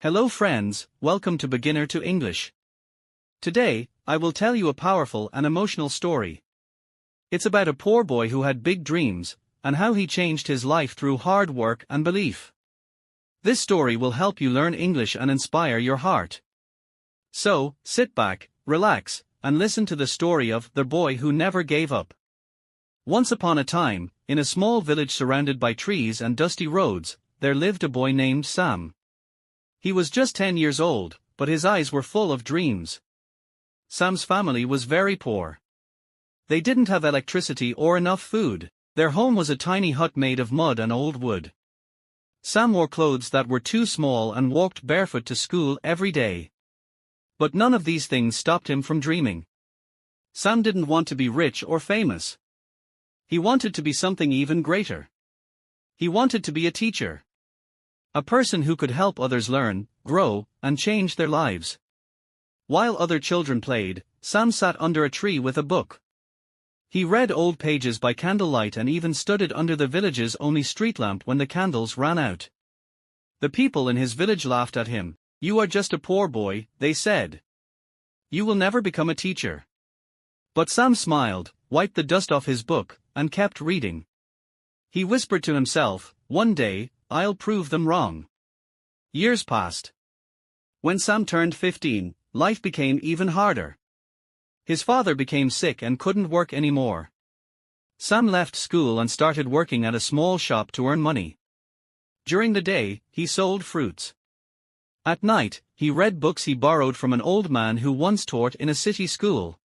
Hello friends, welcome to Beginner to English. Today, I will tell you a powerful and emotional story. It's about a poor boy who had big dreams, and how he changed his life through hard work and belief. This story will help you learn English and inspire your heart. So, sit back, relax, and listen to the story of the boy who never gave up. Once upon a time, in a small village surrounded by trees and dusty roads, there lived a boy named Sam. He was just 10 years old, but his eyes were full of dreams. Sam's family was very poor. They didn't have electricity or enough food. Their home was a tiny hut made of mud and old wood. Sam wore clothes that were too small and walked barefoot to school every day. But none of these things stopped him from dreaming. Sam didn't want to be rich or famous. He wanted to be something even greater. He wanted to be a teacher. A person who could help others learn, grow, and change their lives. While other children played, Sam sat under a tree with a book. He read old pages by candlelight and even studied under the village's only street lamp when the candles ran out. The people in his village laughed at him. "You are just a poor boy," they said. "You will never become a teacher." But Sam smiled, wiped the dust off his book, and kept reading. He whispered to himself, "One day, I'll prove them wrong." Years passed. When Sam turned 15, life became even harder. His father became sick and couldn't work anymore. Sam left school and started working at a small shop to earn money. During the day, he sold fruits. At night, he read books he borrowed from an old man who once taught in a city school.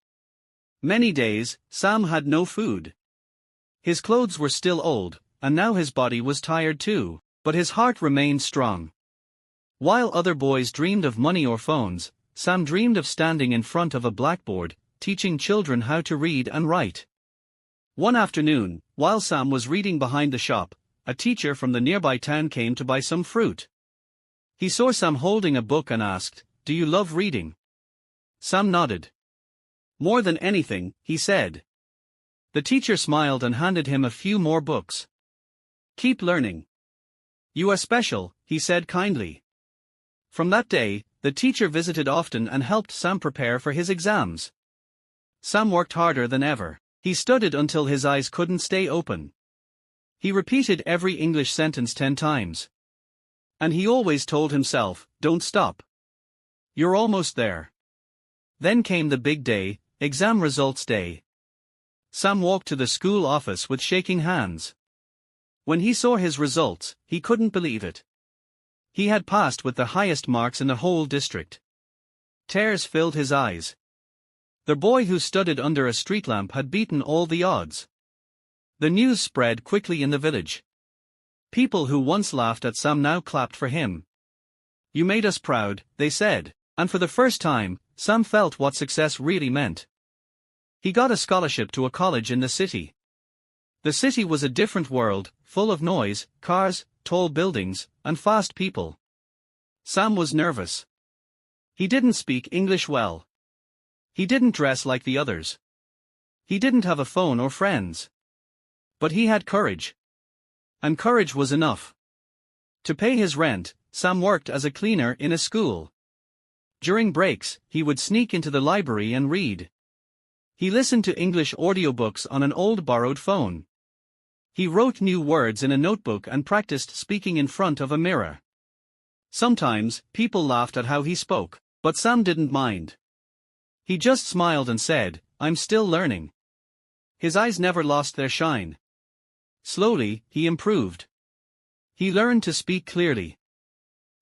Many days, Sam had no food. His clothes were still old, and now his body was tired too. But his heart remained strong. While other boys dreamed of money or phones, Sam dreamed of standing in front of a blackboard, teaching children how to read and write. One afternoon, while Sam was reading behind the shop, a teacher from the nearby town came to buy some fruit. He saw Sam holding a book and asked, "Do you love reading?" Sam nodded. "More than anything," he said. The teacher smiled and handed him a few more books. "Keep learning. You are special," he said kindly. From that day, the teacher visited often and helped Sam prepare for his exams. Sam worked harder than ever. He studied until his eyes couldn't stay open. He repeated every English sentence 10 times. And he always told himself, "Don't stop. You're almost there." Then came the big day, exam results day. Sam walked to the school office with shaking hands. When he saw his results, he couldn't believe it. He had passed with the highest marks in the whole district. Tears filled his eyes. The boy who studied under a street lamp had beaten all the odds. The news spread quickly in the village. People who once laughed at Sam now clapped for him. "You made us proud," they said, and for the first time, Sam felt what success really meant. He got a scholarship to a college in the city. The city was a different world, full of noise, cars, tall buildings, and fast people. Sam was nervous. He didn't speak English well. He didn't dress like the others. He didn't have a phone or friends. But he had courage. And courage was enough. To pay his rent, Sam worked as a cleaner in a school. During breaks, he would sneak into the library and read. He listened to English audiobooks on an old borrowed phone. He wrote new words in a notebook and practiced speaking in front of a mirror. Sometimes, people laughed at how he spoke, but Sam didn't mind. He just smiled and said, "I'm still learning." His eyes never lost their shine. Slowly, he improved. He learned to speak clearly.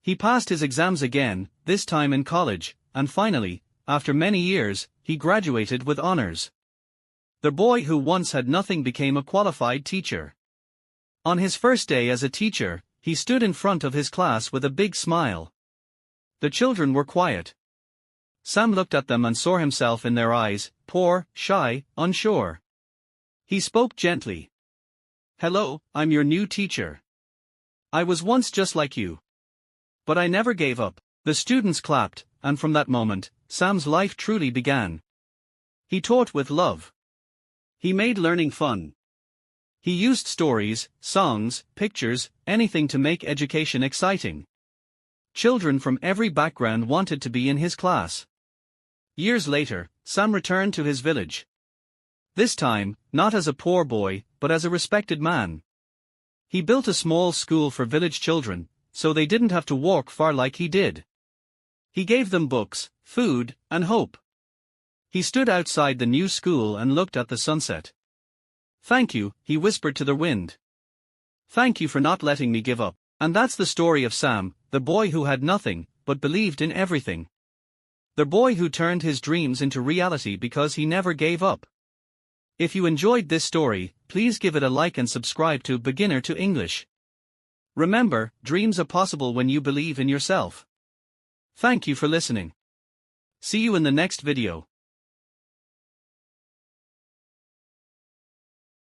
He passed his exams again, this time in college, and finally, after many years, he graduated with honors. The boy who once had nothing became a qualified teacher. On his first day as a teacher, he stood in front of his class with a big smile. The children were quiet. Sam looked at them and saw himself in their eyes, poor, shy, unsure. He spoke gently. "Hello, I'm your new teacher. I was once just like you. But I never gave up." The students clapped, and from that moment, Sam's life truly began. He taught with love. He made learning fun. He used stories, songs, pictures, anything to make education exciting. Children from every background wanted to be in his class. Years later, Sam returned to his village. This time, not as a poor boy, but as a respected man. He built a small school for village children, so they didn't have to walk far like he did. He gave them books, food, and hope. He stood outside the new school and looked at the sunset. "Thank you," he whispered to the wind. "Thank you for not letting me give up." And that's the story of Sam, the boy who had nothing, but believed in everything. The boy who turned his dreams into reality because he never gave up. If you enjoyed this story, please give it a like and subscribe to Beginner to English. Remember, dreams are possible when you believe in yourself. Thank you for listening. See you in the next video.